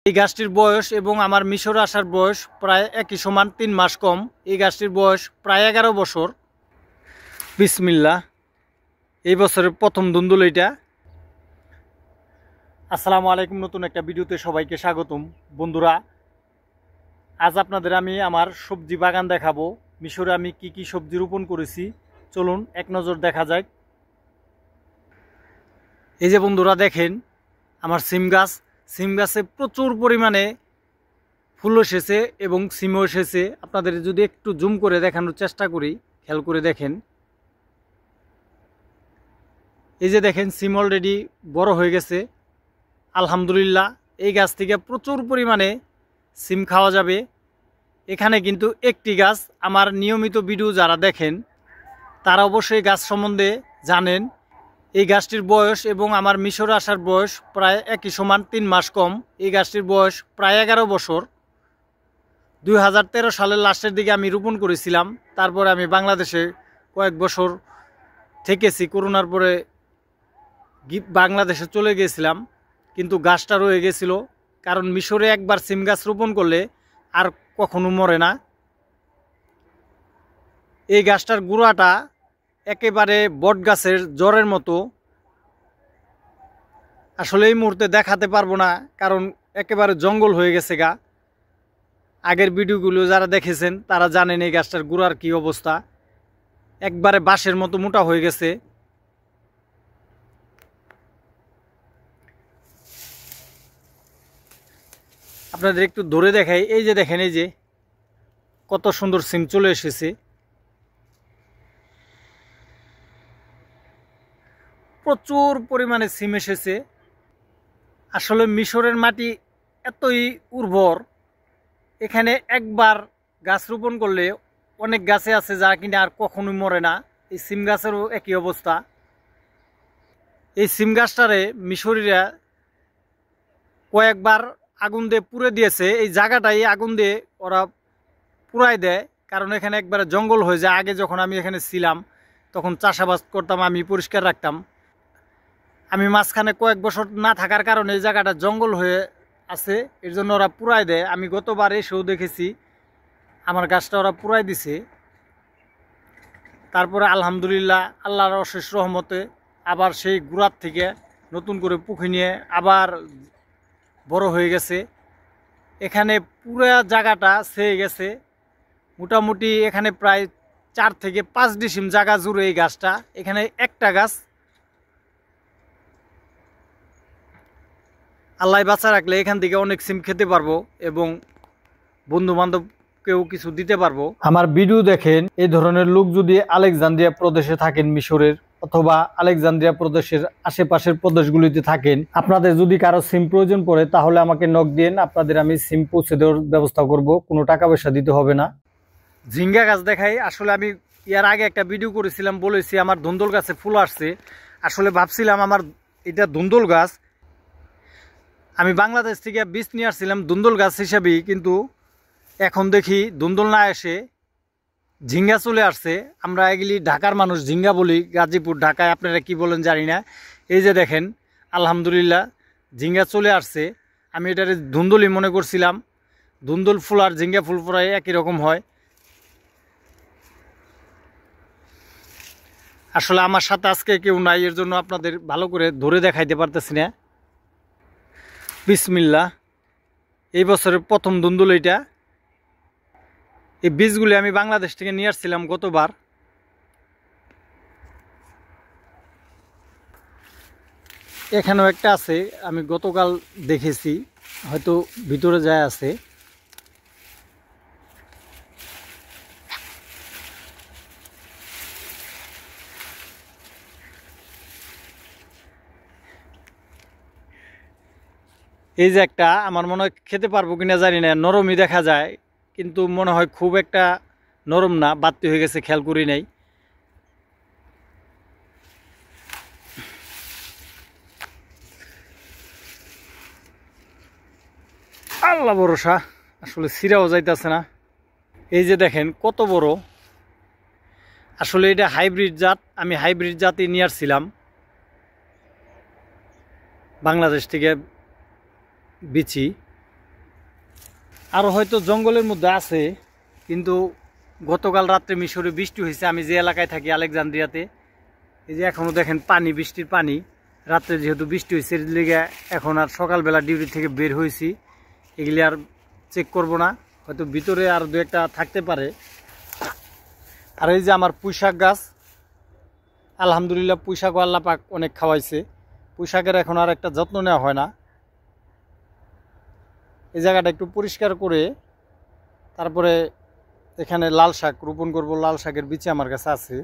এই গাছটির বয়স এবং আমার মিশরে আসার বয়স প্রায় একই সমান, 3 মাস কম। এই গাছটির বয়স প্রায় 11 বছর। বিসমিল্লাহ, এই বছরের প্রথম দুন্দুল এটা। আসসালামু আলাইকুম, নতুন একটা ভিডিওতে সবাইকে স্বাগতম। বন্ধুরা, আজ আপনাদের আমি আমার সবজি বাগান দেখাবো। মিশরে আমি কি কি সবজি রোপণ করেছি, চলুন এক নজর দেখা যাক। এই যে বন্ধুরা দেখেন, আমার সিম গাছে প্রচুর পরিমাণে ফুল এসেছে এবং সিমও এসেছে। আপনাদের যদি একটু জুম করে দেখানোর চেষ্টা করি, খেয়াল করে দেখেন। এই যে দেখেন, সিম অলরেডি বড় হয়ে গেছে আলহামদুলিল্লাহ। এই গাছ থেকে প্রচুর পরিমাণে সিম খাওয়া যাবে। এখানে কিন্তু একটি গাছ, আমার নিয়মিত ভিডিও যারা দেখেন তারা অবশ্যই গাছ সম্বন্ধে জানেন। এই গাছটির বয়স এবং আমার মিশরে আসার বয়স প্রায় একই সমান, 3 মাস কম। এই গাছটির বয়স প্রায় 11 বছর। 2013 সালের লাস্টের দিকে আমি রোপণ করেছিলাম। তারপরে আমি বাংলাদেশে কয়েক বছর থেকেছি। করোনার পরে বাংলাদেশে চলে গিয়েছিলাম, কিন্তু গাছটা রয়ে গেছিল। কারণ মিশরে একবার সিম গাছ রোপণ করলে আর কখনো মরে না। এই গাছটার গোড়াটা একেবারে বট গাছের জড়ের মতো। আসলে এই মুহূর্তে দেখাতে পারবো না, কারণ একেবারে জঙ্গল হয়ে গেছে গা। আগের ভিডিওগুলো যারা দেখেছেন তারা জানেন এই গাছটার গোড়ার কি অবস্থা। একবারে বাঁশের মতো মোটা হয়ে গেছে। আপনাদের একটু ধরে দেখাই। এই যে দেখেন, এই যে কত সুন্দর সিম চলে এসেছে। প্রচুর পরিমাণে সিম এসেছে। আসলে মিশরের মাটি এতই উর্বর, এখানে একবার গাছ রোপণ করলে অনেক গাছে আছে যা কিনা আর কখনোই মরে না। এই সিম গাছেরও একই অবস্থা। এই সিম গাছটারে মিশরীরা কয়েকবার আগুন দিয়ে পুড়ে দিয়েছে। এই জায়গাটাই আগুন দিয়ে ওরা পুড়াই দেয়, কারণ এখানে একবারে জঙ্গল হয়ে যায়। আগে যখন আমি এখানে ছিলাম তখন চাষাবাদ করতাম, আমি পরিষ্কার রাখতাম। আমি মাঝখানে কয়েক বছর না থাকার কারণে এই জায়গাটা জঙ্গল হয়ে আছে, এর জন্য ওরা পুড়াই দেয়। আমি গতবার এসেও দেখেছি আমার গাছটা ওরা পুড়াই দিছে। তারপরে আলহামদুলিল্লাহ আল্লাহর অশেষ রহমতে আবার সেই গোড়ার থেকে নতুন করে পুঁখি নিয়ে আবার বড় হয়ে গেছে। এখানে পুরো জায়গাটা ছেয়ে গেছে। মোটামুটি এখানে প্রায় 4 থেকে 5 ডিসিম জায়গা জুড়ে এই গাছটা। এখানে একটা গাছ, আল্লাহ বাঁচা রাখলে এখান থেকে অনেক সিম খেতে পারবো এবং বন্ধু বান্ধবকেও কিছু দিতে পারবো। আমার ভিডিও দেখেন, এই ধরনের লোক যদি আলেকজান্দ্রিয়া প্রদেশে থাকেন মিশরের, অথবা আলেকজান্দ্রিয়া প্রদেশের আশেপাশের প্রদেশগুলিতে থাকেন, আপনাদের যদি কারো সিম প্রয়োজন পড়ে তাহলে আমাকে নক দিন, আপনাদের আমি সিম পৌঁছে দেওয়ার ব্যবস্থা করব। কোনো টাকা পয়সা দিতে হবে না। ঝিঙ্গা গাছ দেখাই। আসলে আমি এর আগে একটা ভিডিও করেছিলাম, বলেছি আমার ধুন্দুল গাছে ফুল আসছে। আসলে ভাবছিলাম আমার এটা ধুন্দুল গাছ, আমি বাংলাদেশ থেকে বীজ নিয়ে আসছিলাম ধুন্দুল গাছ হিসাবেই, কিন্তু এখন দেখি ধুন্দুল না এসে ঝিঙ্গা চলে আসছে। আমরা এগুলি ঢাকার মানুষ ঝিঙ্গা বলি, গাজীপুর ঢাকায় আপনারা কি বলেন জানি না। এই যে দেখেন, আলহামদুলিল্লাহ ঝিঙ্গা চলে আসছে। আমি এটারে ধুন্দুলই মনে করছিলাম। ধুন্দুল ফুল আর ঝিঙ্গা ফুল প্রায় একই রকম হয়। আসলে আমার সাথে আজকে কেউ নাই, এর জন্য আপনাদের ভালো করে ধরে দেখাইতে পারতেছি না। বিসমিল্লাহ, এই বছরের প্রথম ধুন্দুল এটা। এই বীজগুলি আমি বাংলাদেশ থেকে নিয়ে আসছিলাম গতবার। এখানেও একটা আছে, আমি গতকাল দেখেছি, হয়তো ভিতরে যায় আছে। এই যে একটা, আমার মনে হয় খেতে পারবো কিনা জানি না, নরমই দেখা যায়, কিন্তু মনে হয় খুব একটা নরম না, বাড়তি হয়ে গেছে, খেয়াল করি নাই। আল্লাহ ভরসা, আসলে ছিঁড়াও যাইতেছে না। এই যে দেখেন কত বড়। আসলে এটা হাইব্রিড জাত, আমি হাইব্রিড জাতই নিয়ে আসছিলাম বাংলাদেশ থেকে বিচি। আরও হয়তো জঙ্গলের মধ্যে আছে, কিন্তু গতকাল রাত্রে মিশরে বৃষ্টি হয়েছে। আমি যে এলাকায় থাকি আলেকজান্দ্রিয়াতে, এই যে এখনও দেখেন পানি, বৃষ্টির পানি। রাত্রে যেহেতু বৃষ্টি হয়েছে এর লিগে এখন আর সকালবেলা ডিউটি থেকে বের হয়েছি, এগুলি আর চেক করব না, হয়তো ভিতরে আর দু একটা থাকতে পারে। আর এই যে আমার পুঁইশাক গাছ, আলহামদুলিল্লাহ পুঁইশাকও আল্লাহ পাক অনেক খাওয়াইছে। পুঁইশাকের এখন আর একটা যত্ন নেওয়া হয় না। এই জায়গাটা একটু পরিষ্কার করে তারপরে এখানে লাল শাক রোপণ করব। লাল শাকের বীজ আমার কাছে আছে।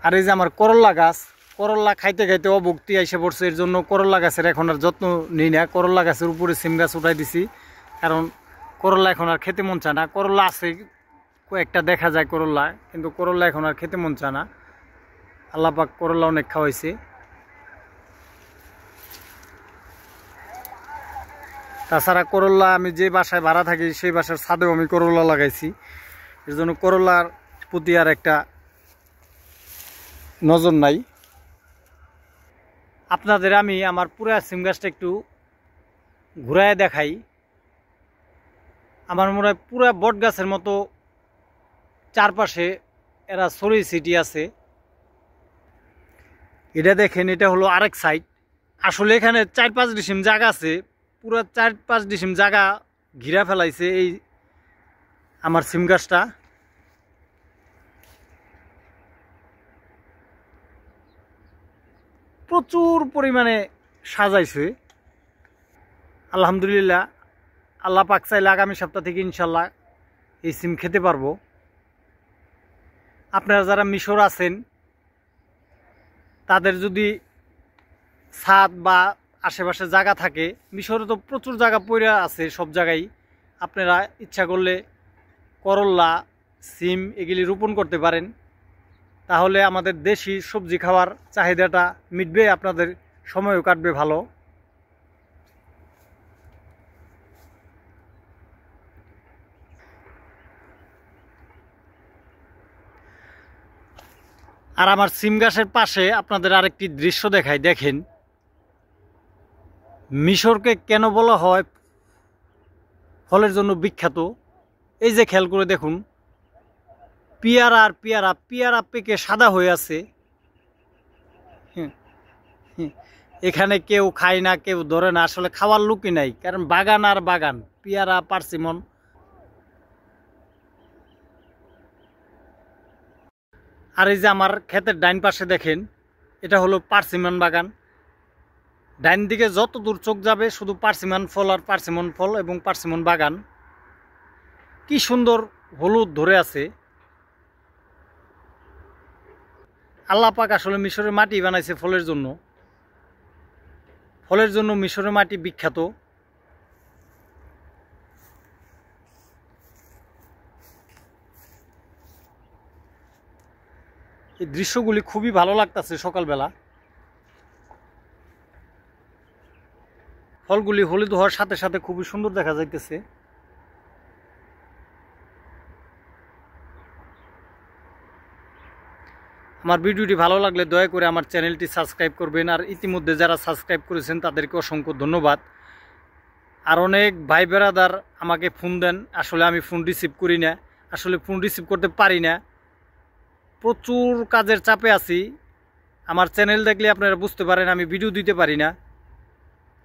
আর এই যে আমার করল্লা গাছ, করল্লা খাইতে খাইতে অভক্তি এসে পড়ছে, এর জন্য করল্লা গাছের এখন আর যত্ন নিই না। করল্লা গাছের উপরে সিম গাছ উঠাই দিছি, কারণ করল্লা এখন আর খেতে মন চায় না। করল্লা আছে কয়েকটা দেখা যায় করল্লা, কিন্তু করল্লা এখন আর খেতে মন চায় না। আল্লাহ পাক করল্লা অনেক খাওয়াইছে। তাছাড়া করল্লা আমি যে বাসায় ভাড়া থাকি সেই বাসার ছাদেও আমি করল্লা লাগাইছি, এর জন্য করল্লার প্রতি আর একটা নজর নাই। আপনাদের আমি আমার পুরা সিম গাছটা একটু ঘুরায় দেখাই। আমার মনে হয় পুরা বট গাছের মতো চারপাশে এরা ছড়িয়ে ছিটিয়ে আছে। এটা দেখেন, এটা হলো আরেক সাইড। আসলে এখানে 4-5 ডিসিম জায়গা আছে, পুরো 4-5 ডিসিম জায়গা ঘিরা ফেলাইছে এই আমার সিম গাছটা। প্রচুর পরিমাণে সাজাইছে আলহামদুলিল্লাহ। আল্লাহ পাক চাইলে আগামী সপ্তাহ থেকে ইনশাল্লাহ এই সিম খেতে পারবো। আপনারা যারা মিশর আছেন তাদের যদি ছাদ বা আশেপাশে জায়গা থাকে, মিশরে তো প্রচুর জায়গা পড়ে আছে সব জায়গায়, আপনারা ইচ্ছা করলে করল্লা, সিম এগুলি রোপণ করতে পারেন। তাহলে আমাদের দেশি সবজি খাওয়ার চাহিদাটা মিটবে, আপনাদের সময়ও কাটবে ভালো। আর আমার সিম গাছের পাশে আপনাদের আরেকটি দৃশ্য দেখাই। দেখেন, মিশরকে কেন বলা হয় ফলের জন্য বিখ্যাত, এই যে খেয়াল করে দেখুন, পেয়ারা আর পেয়ারা, পেয়ারা পেকে সাদা হয়ে আছে। এখানে কেউ খায় না, কেউ ধরে না, আসলে খাওয়ার লোকই নাই, কারণ বাগান আর বাগান, পেয়ারা, পার্সিমন। আর এই যে আমার ক্ষেতের ডাইন পাশে দেখেন, এটা হলো পার্সিমন বাগান। ডাইন দিকে যত দূর চোখ যাবে শুধু পার্সিমন ফল আর পার্সিমন ফল এবং পার্সিমন বাগান। কি সুন্দর হলুদ ধরে আছে। আল্লাহ পাক আসলে মিশরের মাটি বানাইছে ফলের জন্য। ফলের জন্য মিশরের মাটি বিখ্যাত। এই দৃশ্যগুলি খুবই ভালো লাগতেছে সকালবেলা। ফলগুলি হলুদ হওয়ার সাথে সাথে খুবই সুন্দর দেখা যাইতেছে। আমার ভিডিওটি ভালো লাগলে দয়া করে আমার চ্যানেলটি সাবস্ক্রাইব করবেন। আর ইতিমধ্যে যারা সাবস্ক্রাইব করেছেন তাদেরকে অসংখ্য ধন্যবাদ। আর অনেক ভাই বেরাদার আমাকে ফোন দেন, আসলে আমি ফোন রিসিভ করি না, আসলে ফোন রিসিভ করতে পারি না, প্রচুর কাজের চাপে আছি। আমার চ্যানেল দেখলে আপনারা বুঝতে পারেন আমি ভিডিও দিতে পারি না,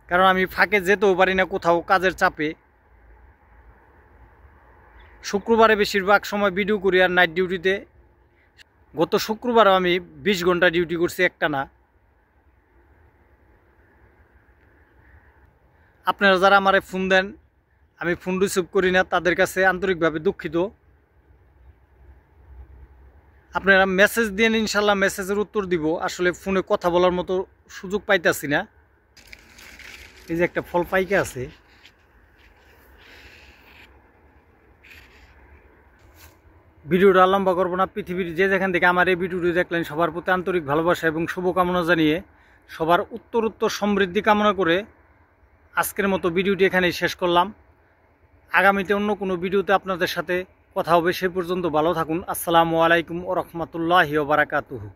কারণ আমি ফাঁকে যেতেও পারি না কোথাও কাজের চাপে। শুক্রবারে বেশিরভাগ সময় ভিডিও করি আর নাইট ডিউটিতে। গত শুক্রবারও আমি 20 ঘন্টা ডিউটি করছি একটানা। আপনারা যারা আমারে ফোন দেন আমি ফোন রিসিভ করি না, তাদের কাছে আন্তরিকভাবে দুঃখিত। আপনারা মেসেজ দিন, ইনশাল্লাহ মেসেজের উত্তর দিব। আসলে ফোনে কথা বলার মতো সুযোগ পাইতাছি না। এই যে একটা ফল পাইকে আছে। ভিডিওটা লম্বা করবো না। পৃথিবীর যে যেখান থেকে আমার এই ভিডিওটি দেখলেন সবার প্রতি আন্তরিক ভালোবাসা এবং শুভকামনা জানিয়ে সবার উত্তর সমৃদ্ধি কামনা করে আজকের মতো ভিডিওটি এখানেই শেষ করলাম। আগামীতে অন্য কোনো ভিডিওতে আপনাদের সাথে কথা হবে। সে পর্যন্ত ভালো থাকুন। আসসালামু আলাইকুম ওয়া রাহমাতুল্লাহি ওয়া বারাকাতুহু।